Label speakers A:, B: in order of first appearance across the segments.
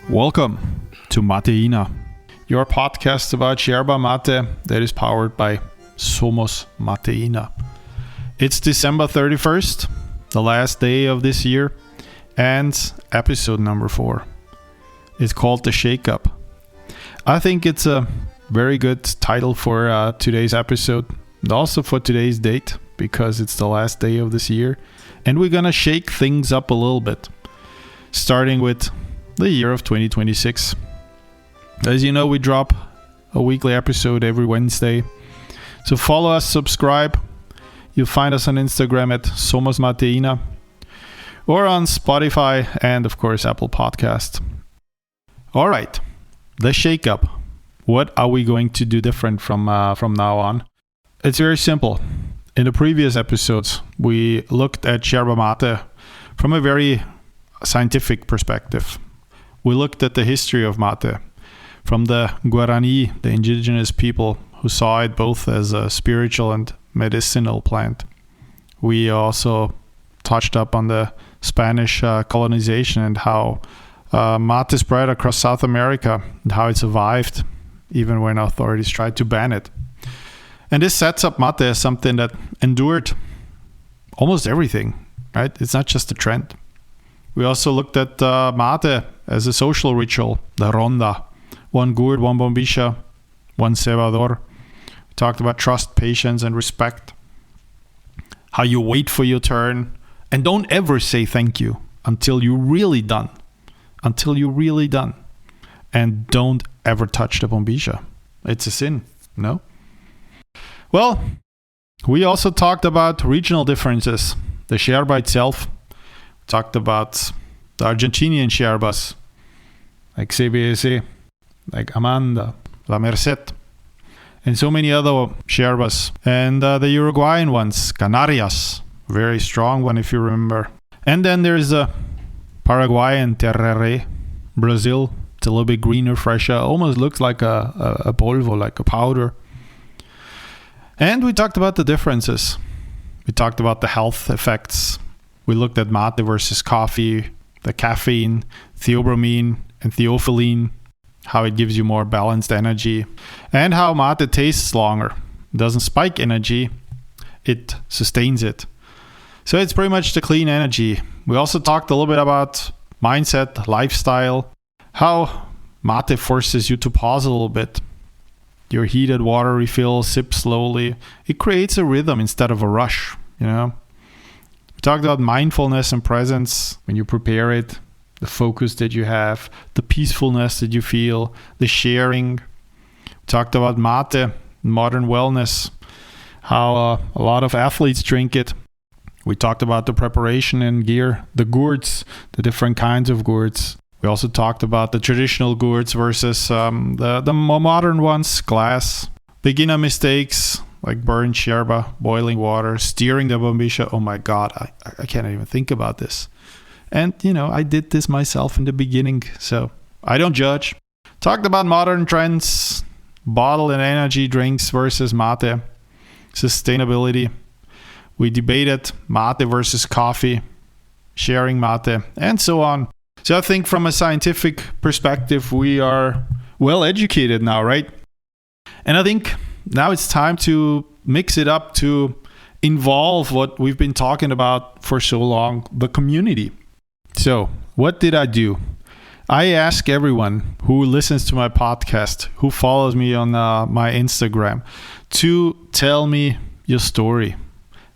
A: Welcome to Mateina, your podcast about yerba mate that is powered by Somos Mateina. It's December 31st, the last day of this year, and episode number 4. It's called the Shakeup. I think it's a very good title for today's episode, and also for today's date, because it's the last day of this year, and we're gonna shake things up a little bit, starting with the year of 2026. As you know, we drop a weekly episode every Wednesday. So follow us, subscribe. You'll find us on Instagram at Somos Mateina or on Spotify and, of course, Apple Podcast. All right, the Shakeup. What are we going to do different from now on? It's very simple. In the previous episodes, we looked at yerba mate from a very scientific perspective. We looked at the history of mate from the Guarani, the indigenous people who saw it both as a spiritual and medicinal plant. We also touched up on the Spanish colonization and how mate spread across South America and how it survived even when authorities tried to ban it. And this sets up mate as something that endured almost everything, right? It's not just a trend. We also looked at mate as a social ritual, the ronda. One gourd, one bombilla, one cebador. We talked about trust, patience, and respect. How you wait for your turn. And don't ever say thank you until you're really done. Until you're really done. And don't ever touch the bombilla. It's a sin, no? Well, we also talked about regional differences. The yerba itself. We talked about the Argentinian yerbas, like CBSE, like Amanda, La Merced, and so many other yerbas. And the Uruguayan ones, Canarias, very strong one if you remember. And then there's the Paraguayan Tereré, Brazil. It's a little bit greener, fresher, almost looks like a polvo, like a powder. And we talked about the differences. We talked about the health effects. We looked at mate versus coffee, the caffeine, theobromine, and theophylline, how it gives you more balanced energy, and how mate tastes longer. It doesn't spike energy, it sustains it. So it's pretty much the clean energy. We also talked a little bit about mindset, lifestyle, how mate forces you to pause a little bit. Your heated water refill, sip slowly. It creates a rhythm instead of a rush, you know. We talked about mindfulness and presence when you prepare it, the focus that you have, the peacefulness that you feel, the sharing. We talked about mate, modern wellness, how a lot of athletes drink it. We talked about the preparation and gear, the gourds, the different kinds of gourds. We also talked about the traditional gourds versus the more modern ones, glass. Beginner mistakes like burnt yerba, boiling water, steering the bombilla. Oh my God, I can't even think about this. And, you know, I did this myself in the beginning, so I don't judge. Talked about modern trends, bottled and energy drinks versus mate, sustainability. We debated mate versus coffee, sharing mate, and so on. So I think from a scientific perspective, we are well educated now, right? And I think now it's time to mix it up to involve what we've been talking about for so long, the community. So what did I do? I ask everyone who listens to my podcast, who follows me on my Instagram, to tell me your story,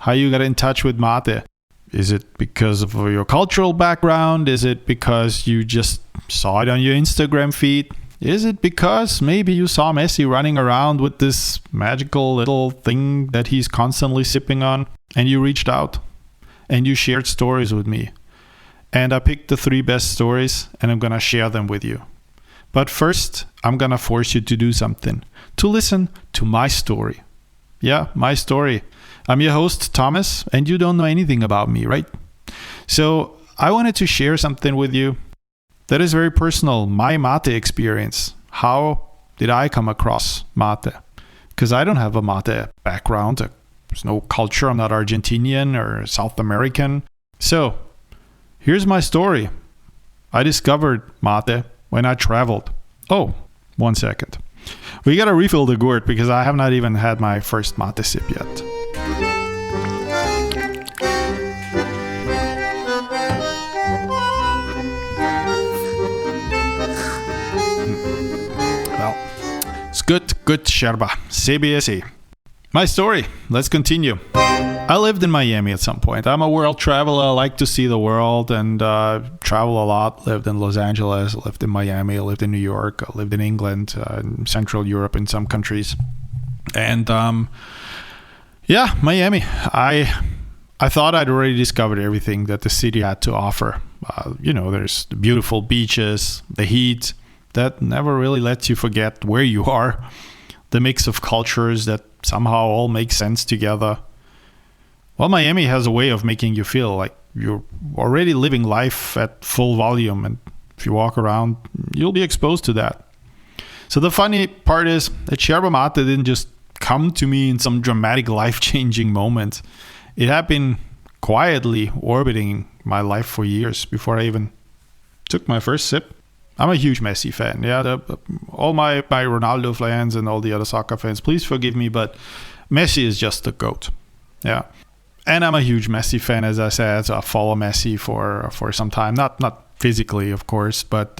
A: how you got in touch with mate. Is it because of your cultural background? Is it because you just saw it on your Instagram feed? Is it because maybe you saw Messi running around with this magical little thing that he's constantly sipping on and you reached out and you shared stories with me? And I picked the 3 best stories and I'm going to share them with you. But first, I'm going to force you to do something, to listen to my story. Yeah, my story. I'm your host, Thomas, and you don't know anything about me, right? So I wanted to share something with you that is very personal, my mate experience. How did I come across mate? Because I don't have a mate background. There's no culture. I'm not Argentinian or South American. So here's my story. I discovered mate when I traveled. Oh, 1 second. We gotta refill the gourd because I have not even had my first mate sip yet. Well, it's good yerba. CBSE. My story. Let's continue. I lived in Miami at some point. I'm a world traveler. I like to see the world and travel a lot. Lived in Los Angeles, lived in Miami, lived in New York, lived in England, in Central Europe in some countries. And Miami. I thought I'd already discovered everything that the city had to offer. There's the beautiful beaches, the heat that never really lets you forget where you are, the mix of cultures that somehow all make sense together. Well, Miami has a way of making you feel like you're already living life at full volume, and if you walk around, you'll be exposed to that. So the funny part is that yerba mate didn't just come to me in some dramatic life-changing moment. It had been quietly orbiting my life for years before I even took my first sip. I'm a huge Messi fan. Yeah, all my Ronaldo fans and all the other soccer fans, please forgive me, but Messi is just the GOAT. Yeah. And I'm a huge Messi fan, as I said. So I follow Messi for some time. Not physically, of course, but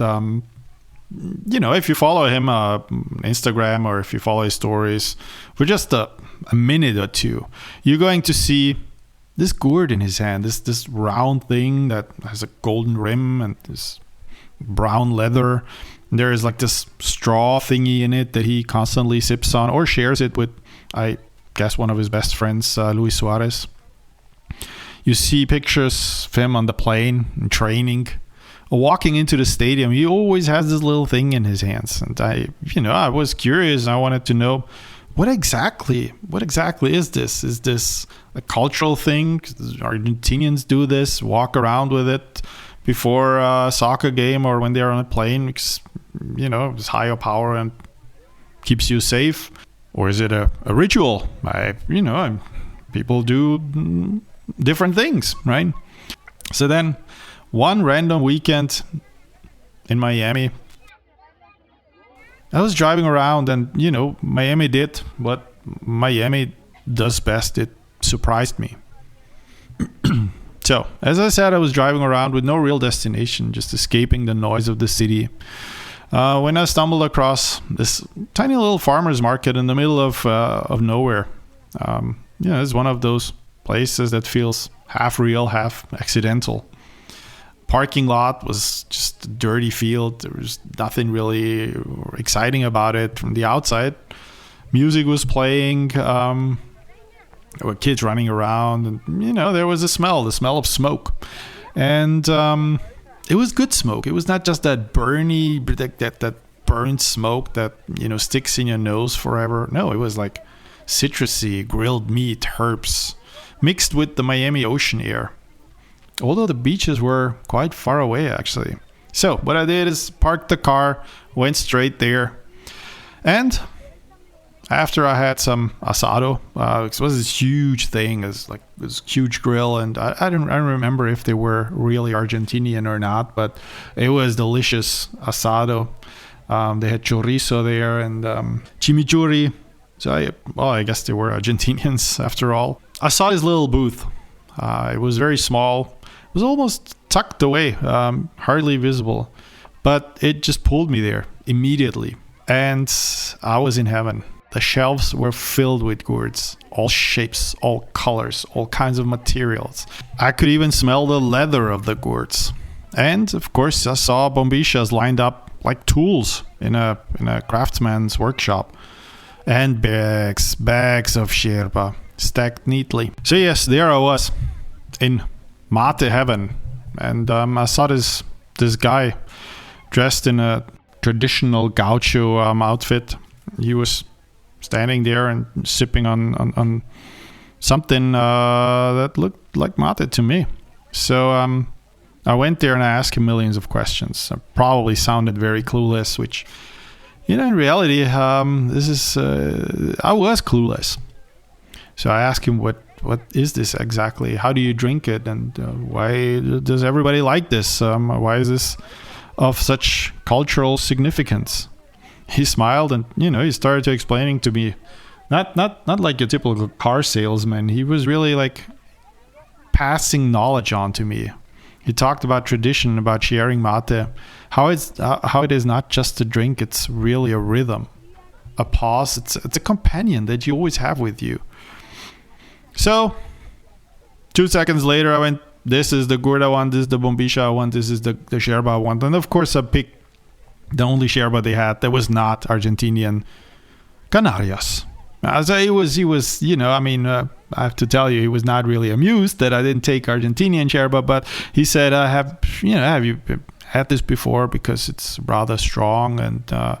A: if you follow him on Instagram or if you follow his stories for just a minute or two, you're going to see this gourd in his hand, this round thing that has a golden rim and this brown leather. There is like this straw thingy in it that he constantly sips on or shares it with, I guess, one of his best friends, Luis Suarez. You see pictures of him on the plane and training, walking into the stadium. He always has this little thing in his hands, and I was curious. I wanted to know what exactly is this? Is this a cultural thing? Argentinians do this, walk around with it before a soccer game or when they're on a plane because, it's higher power and keeps you safe? Or is it a ritual? People do different things, right? So then one random weekend in Miami, I was driving around and, Miami did what Miami does best. It surprised me. So, as I said, I was driving around with no real destination, just escaping the noise of the city. When I stumbled across this tiny little farmer's market in the middle of nowhere. It's one of those places that feels half real, half accidental. Parking lot was just a dirty field. There was nothing really exciting about it from the outside. Music was playing. There were kids running around, and there was the smell of smoke, and it was good smoke. It was not just that burny, that burnt smoke that sticks in your nose forever. No, it was like citrusy, grilled meat, herbs, mixed with the Miami ocean air. Although the beaches were quite far away, actually. So what I did is parked the car, went straight there, and after I had some asado, it was this huge thing, it's like this huge grill, and I don't remember if they were really Argentinian or not, but it was delicious asado. They had chorizo there and chimichurri. So I guess they were Argentinians after all. I saw this little booth. It was very small. It was almost tucked away, hardly visible, but it just pulled me there immediately, and I was in heaven. The shelves were filled with gourds, all shapes, all colors, all kinds of materials. I could even smell the leather of the gourds. And of course, I saw bombichas lined up like tools in a craftsman's workshop. And bags of yerba stacked neatly. So yes, there I was in mate heaven. And I saw this guy dressed in a traditional gaucho outfit. He was standing there and sipping on something that looked like mate to me. So I went there and I asked him millions of questions. I probably sounded very clueless, which, in reality, I was clueless. So I asked him, what is this exactly? How do you drink it? And why does everybody like this? Why is this of such cultural significance. He smiled and, he started to explaining to me, not like a typical car salesman. He was really like passing knowledge on to me. He talked about tradition, about sharing mate, how it is not just a drink, it's really a rhythm, a pause. It's a companion that you always have with you. So 2 seconds later, I went, this is the gourd I want, this is the bombisha I want, this is the yerba I want. And of course, I picked the only yerba they had that was not Argentinian, Canarias. So he was, I have to tell you, he was not really amused that I didn't take Argentinian yerba, but he said, have you had this before? Because it's rather strong and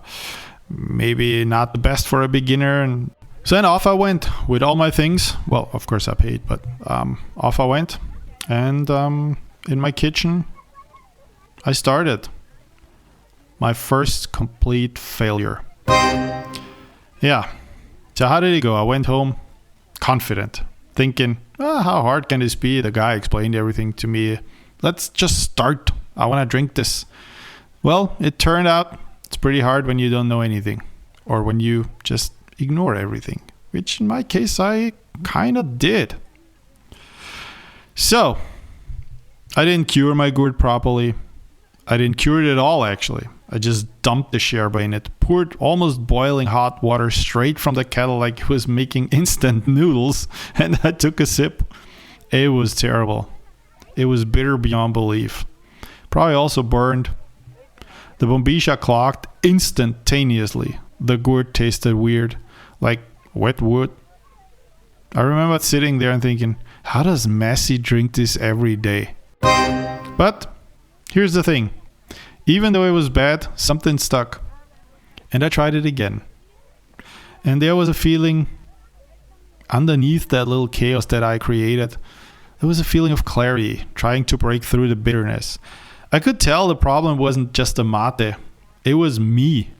A: maybe not the best for a beginner. And so then off I went with all my things. Well, of course I paid, but off I went. And in my kitchen, I started my first complete failure. Yeah. So how did it go? I went home confident, thinking, how hard can this be? The guy explained everything to me. Let's just start. I want to drink this. Well, it turned out it's pretty hard when you don't know anything, or when you just ignore everything, which in my case I kind of did. So I didn't cure my gourd properly. I didn't cure it at all, actually. I just dumped the yerba in it, poured almost boiling hot water straight from the kettle like it was making instant noodles, and I took a sip. It was terrible. It was bitter beyond belief. Probably also burned. The bombisha clogged instantaneously. The gourd tasted weird, like wet wood. I remember sitting there and thinking, how does Messi drink this every day? But here's the thing. Even though it was bad, something stuck. And I tried it again. And there was a feeling underneath that little chaos that I created. There was a feeling of clarity, trying to break through the bitterness. I could tell the problem wasn't just the mate. It was me.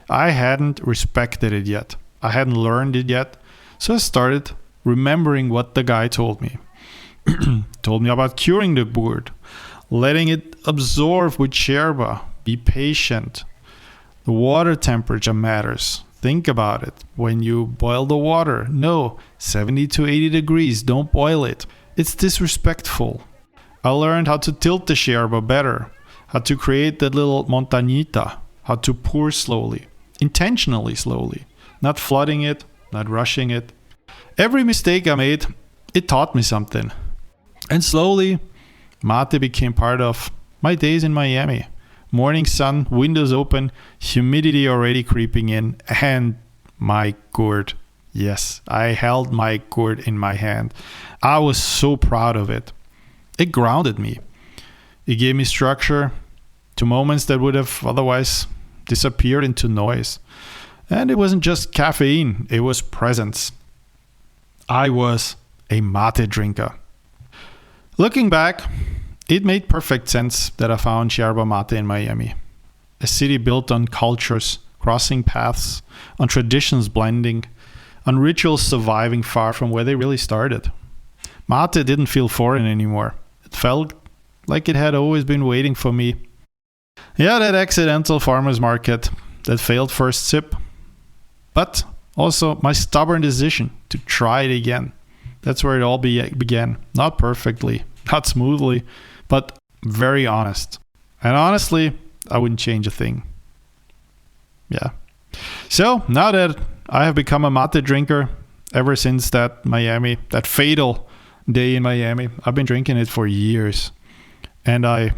A: I hadn't respected it yet. I hadn't learned it yet. So I started remembering what the guy told me. Told me about curing the gourd, letting it absorb with yerba. Be patient. The water temperature matters. Think about it. When you boil the water, no, 70 to 80 degrees, don't boil it. It's disrespectful. I learned how to tilt the yerba better, how to create that little montañita, how to pour slowly, intentionally slowly, not flooding it, not rushing it. Every mistake I made, it taught me something. And slowly, mate became part of my days in Miami. Morning sun, windows open, humidity already creeping in, and my gourd. Yes, I held my gourd in my hand. I was so proud of it. It grounded me. It gave me structure to moments that would have otherwise disappeared into noise. And it wasn't just caffeine, it was presence. I was a mate drinker. Looking back, it made perfect sense that I found yerba mate in Miami. A city built on cultures, crossing paths, on traditions blending, on rituals surviving far from where they really started. Mate didn't feel foreign anymore. It felt like it had always been waiting for me. Yeah, that accidental farmer's market, that failed first sip, but also my stubborn decision to try it again. That's where it all began. Not perfectly, not smoothly, but very honest. And honestly, I wouldn't change a thing. Yeah. So now that I have become a mate drinker, ever since that fatal day in Miami, I've been drinking it for years. And I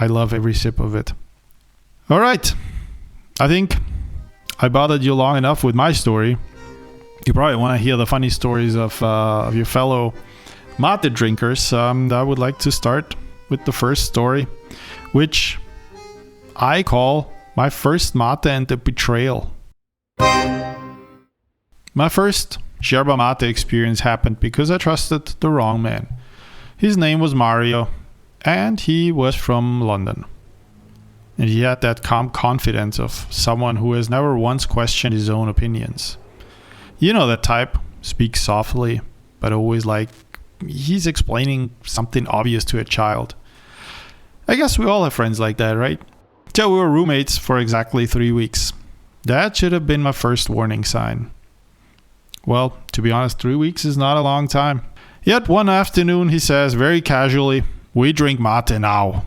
A: love every sip of it. All right. I think I bothered you long enough with my story. You probably want to hear the funny stories of your fellow mate drinkers. I would like to start with the first story, which I call my first mate and the betrayal. My first yerba mate experience happened because I trusted the wrong man. His name was Mario, and he was from London. And he had that calm confidence of someone who has never once questioned his own opinions. You know that type, speaks softly, but always like he's explaining something obvious to a child. I guess we all have friends like that, right? So we were roommates for exactly 3 weeks. That should have been my first warning sign. Well, to be honest, 3 weeks is not a long time. Yet one afternoon he says very casually, "We drink mate now."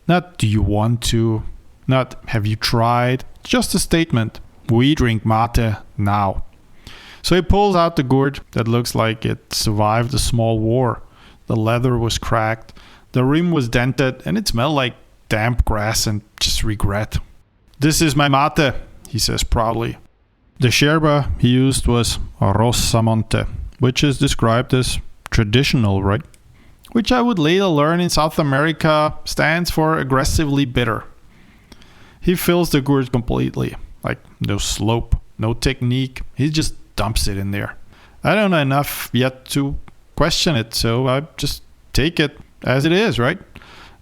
A: Not "do you want to?" Not "have you tried?" Just a statement. "We drink mate now." So he pulls out the gourd that looks like it survived a small war. The leather was cracked, the rim was dented, and it smelled like damp grass and just regret. "This is my mate," he says proudly. The yerba he used was Rosamonte, which is described as traditional, right? Which I would later learn in South America stands for aggressively bitter. He fills the gourd completely, like no slope, no technique. He just dumps it in there. I don't know enough yet to question it, so I just take it as it is, right?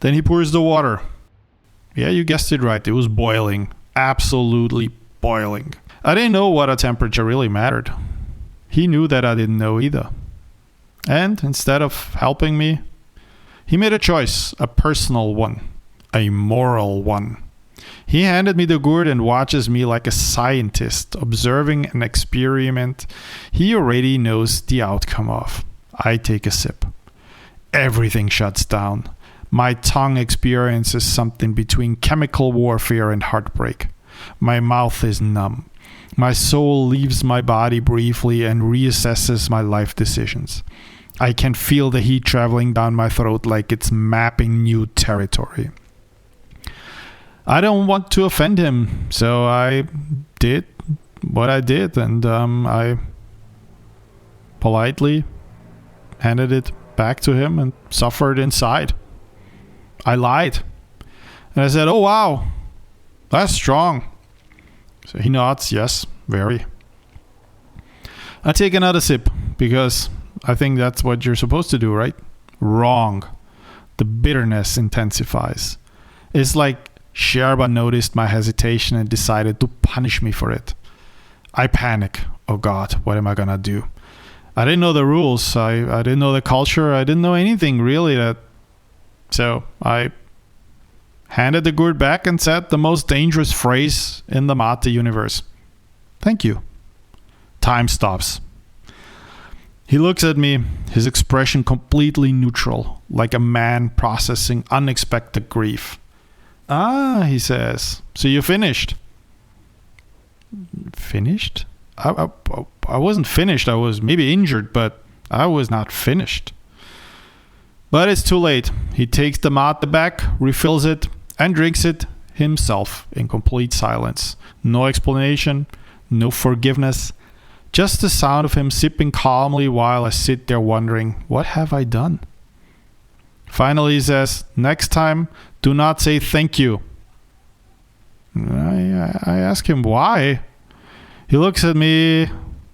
A: Then he pours the water. Yeah, you guessed it right. It was boiling. Absolutely boiling. I didn't know what a temperature really mattered. He knew that I didn't know either. And instead of helping me, he made a choice, a personal one, a moral one. He handed me the gourd and watches me like a scientist observing an experiment he already knows the outcome of. I take a sip. Everything shuts down. My tongue experiences something between chemical warfare and heartbreak. My mouth is numb. My soul leaves my body briefly and reassesses my life decisions. I can feel the heat traveling down my throat like it's mapping new territory. I don't want to offend him, so I did what I did, and I politely handed it back to him and suffered inside. I lied. And I said, "Oh wow, that's strong." So he nods, "Yes, very." I take another sip because I think that's what you're supposed to do, right? Wrong. The bitterness intensifies. It's like yerba noticed my hesitation and decided to punish me for it. I panic. Oh God, what am I gonna do? I didn't know the rules. I didn't know the culture. I didn't know anything really. So I handed the gourd back and said the most dangerous phrase in the mate universe. "Thank you." Time stops. He looks at me, his expression completely neutral, like a man processing unexpected grief. "Ah," he says, "so you finished." Finished? I wasn't finished. I was maybe injured, but I was not finished. But it's too late. He takes the mate back, refills it, and drinks it himself in complete silence. No explanation, no forgiveness, just the sound of him sipping calmly while I sit there wondering, what have I done? Finally he says, "Next time, do not say thank you." I ask him why. He looks at me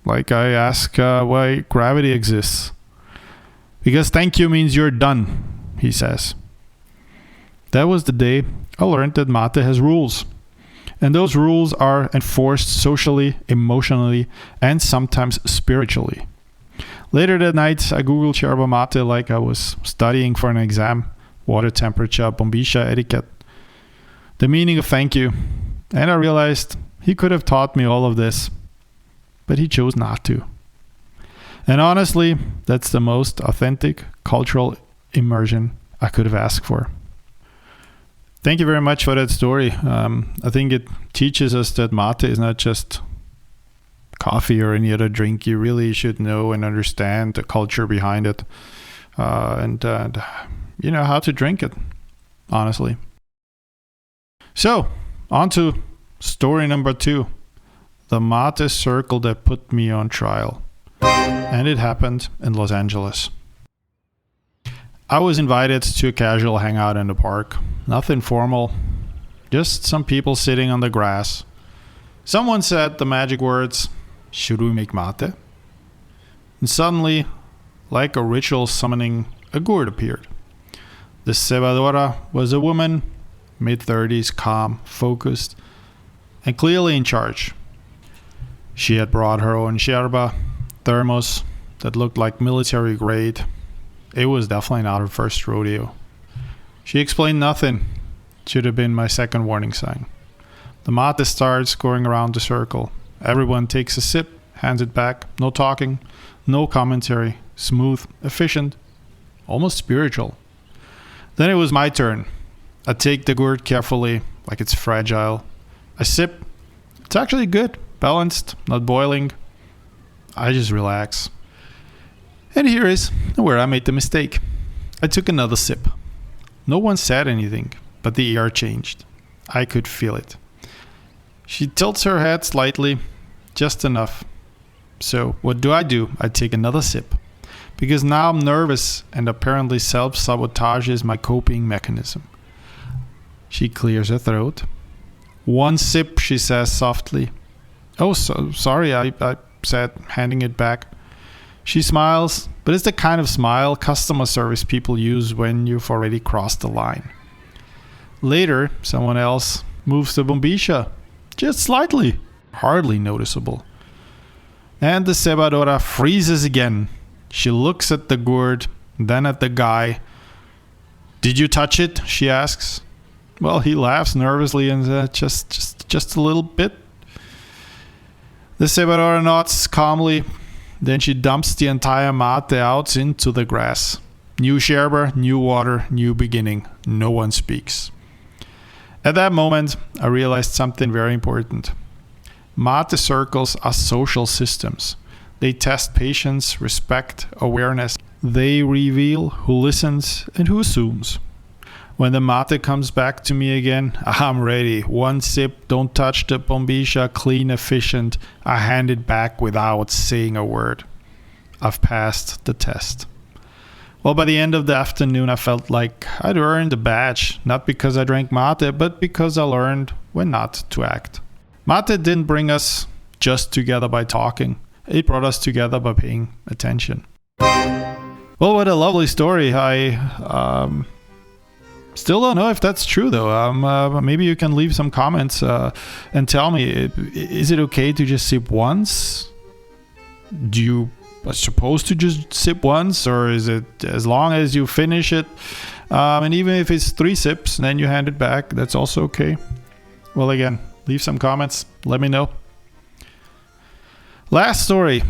A: like I ask why gravity exists. "Because thank you means you're done," he says. That was the day I learned that mate has rules. And those rules are enforced socially, emotionally, and sometimes spiritually. Later that night, I googled yerba mate like I was studying for an exam. Water temperature, bombisha etiquette. The meaning of thank you. And I realized he could have taught me all of this, but he chose not to. And honestly, that's the most authentic cultural immersion I could have asked for. Thank you very much for that story. I think it teaches us that mate is not just coffee or any other drink. You really should know and understand the culture behind it, and you know how to drink it, honestly. So, on to story number 2. The mate circle that put me on trial. And it happened in Los Angeles. I was invited to a casual hangout in the park. Nothing formal. Just some people sitting on the grass. Someone said the magic words, "Should we make mate?" And suddenly, like a ritual summoning, a gourd appeared. The cebadora was a woman, mid-30s, calm, focused, and clearly in charge. She had brought her own yerba, thermos that looked like military grade. It was definitely not her first rodeo. She explained nothing, Should have been my second warning sign. The mate starts going around the circle. Everyone takes a sip, hands it back. No talking, no commentary. Smooth, efficient, almost spiritual. Then it was my turn. I take the gourd carefully, like it's fragile. I sip. It's actually good, balanced, not boiling. I just relax. And here is where I made the mistake. I took another sip. No one said anything, but the air changed. I could feel it. She tilts her head slightly, just enough. So what do? I take another sip. Because now I'm nervous and apparently self-sabotage is my coping mechanism. She clears her throat. One sip, she says softly. Oh, so sorry, I said, handing it back. She smiles, but it's the kind of smile customer service people use when you've already crossed the line. Later, someone else moves the bombilla, just slightly, hardly noticeable. And the cebadora freezes again. She looks at the gourd, then at the guy. Did you touch it? She asks. Well, he laughs nervously and just a little bit. The cebadora nods calmly. Then she dumps the entire mate out into the grass. New yerba, new water, new beginning. No one speaks. At that moment, I realized something very important. Mate circles are social systems. They test patience, respect, awareness. They reveal who listens and who assumes. When the mate comes back to me again, I'm ready. One sip, don't touch the bombilla, clean, efficient. I hand it back without saying a word. I've passed the test. Well, by the end of the afternoon, I felt like I'd earned a badge, not because I drank mate, but because I learned when not to act. Mate didn't bring us just together by talking. It brought us together by paying attention. Well, what a lovely story. I still don't know if that's true, though. Maybe you can leave some comments and tell me, is it okay to just sip once? Do you are supposed to just sip once, or is it as long as you finish it? And even if it's 3 sips and then you hand it back, that's also okay. Well, again, leave some comments. Let me know. Last story.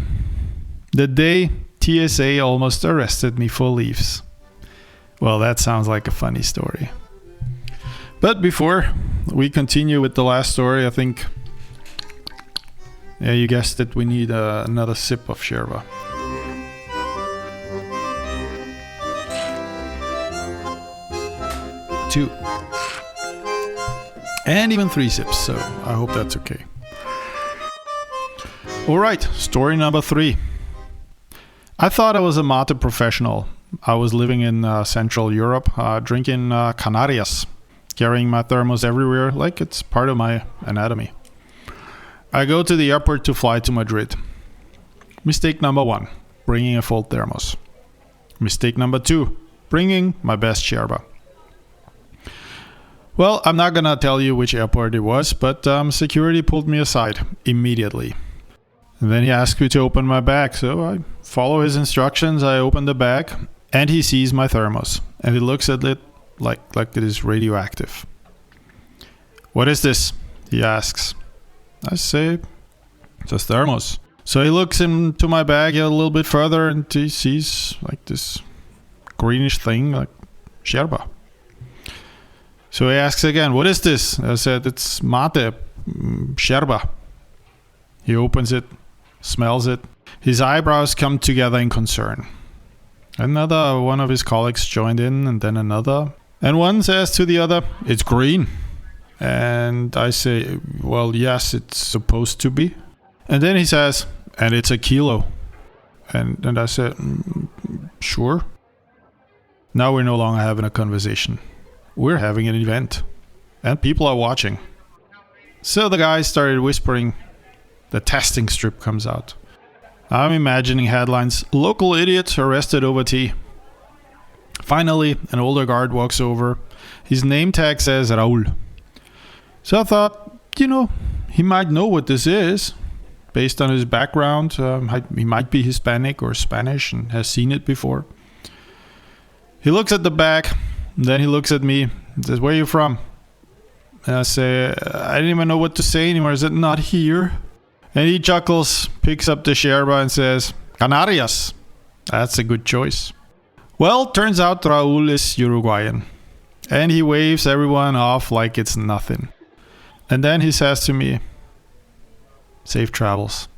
A: The day TSA almost arrested me for leaves. Well, that sounds like a funny story. But before we continue with the last story, I think, yeah, you guessed it, we need another sip of yerba. 2. And even 3 sips, so I hope that's okay. Alright, story number 3. I thought I was a mate professional. I was living in Central Europe, drinking Canarias, carrying my thermos everywhere like it's part of my anatomy. I go to the airport to fly to Madrid. Mistake number 1, bringing a full thermos. Mistake number 2, bringing my best yerba. Well, I'm not gonna tell you which airport it was, but security pulled me aside immediately. And then he asked me to open my bag, so I follow his instructions. I open the bag, and he sees my thermos, and he looks at it like it is radioactive. What is this? He asks. I say, it's a thermos. So he looks into my bag a little bit further, and he sees like this greenish thing, like yerba. So he asks again, what is this? I said, it's mate, yerba. He opens it, smells it. His eyebrows come together in concern. Another one of his colleagues joined in, and then another. And one says to the other, it's green. And I say, well, yes, it's supposed to be. And then he says, and it's a kilo. And I said, sure. Now we're no longer having a conversation. We're having an event. And people are watching. So the guy started whispering. The testing strip comes out. I'm imagining headlines, local idiot arrested over tea. Finally, an older guard walks over. His name tag says Raul. So I thought, he might know what this is. Based on his background, he might be Hispanic or Spanish and has seen it before. He looks at the bag, and then he looks at me and says, where are you from? And I say, I didn't even know what to say anymore. I said, not here. And he chuckles, picks up the yerba and says, Canarias. That's a good choice. Well, turns out Raul is Uruguayan. And he waves everyone off like it's nothing. And then he says to me, safe travels.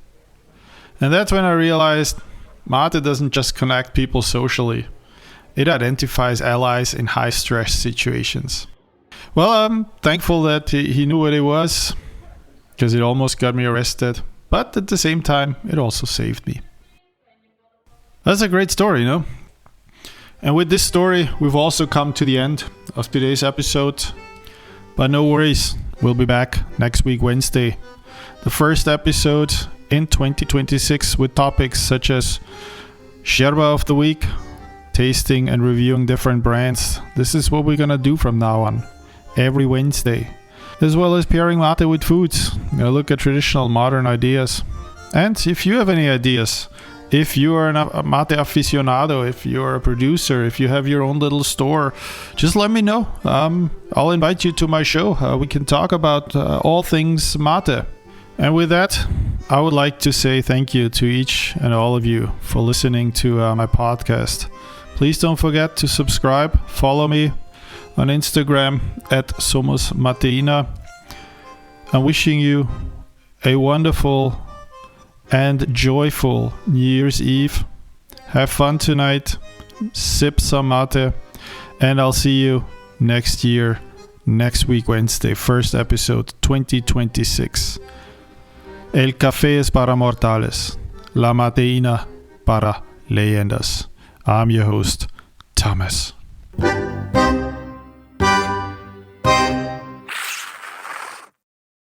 A: And that's when I realized mate doesn't just connect people socially. It identifies allies in high-stress situations. Well, I'm thankful that he knew what it was, because it almost got me arrested. But at the same time, it also saved me. That's a great story, no? And with this story, we've also come to the end of today's episode. But no worries, we'll be back next week, Wednesday. The first episode in 2026 with topics such as yerba of the week, tasting and reviewing different brands. This is what we're gonna do from now on, every Wednesday. As well as pairing mate with foods. We're gonna look at traditional modern ideas. And if you have any ideas, if you are a mate aficionado, if you're a producer, if you have your own little store, just let me know. I'll invite you to my show. We can talk about all things mate. And with that, I would like to say thank you to each and all of you for listening to my podcast. Please don't forget to subscribe, follow me on Instagram at Somos Mateina. I'm wishing you a wonderful and joyful New Year's Eve. Have fun tonight, sip some mate, and I'll see you next year, next week Wednesday, first episode 2026. El café es para mortales, la mateína para leyendas. I'm your host, Thomas.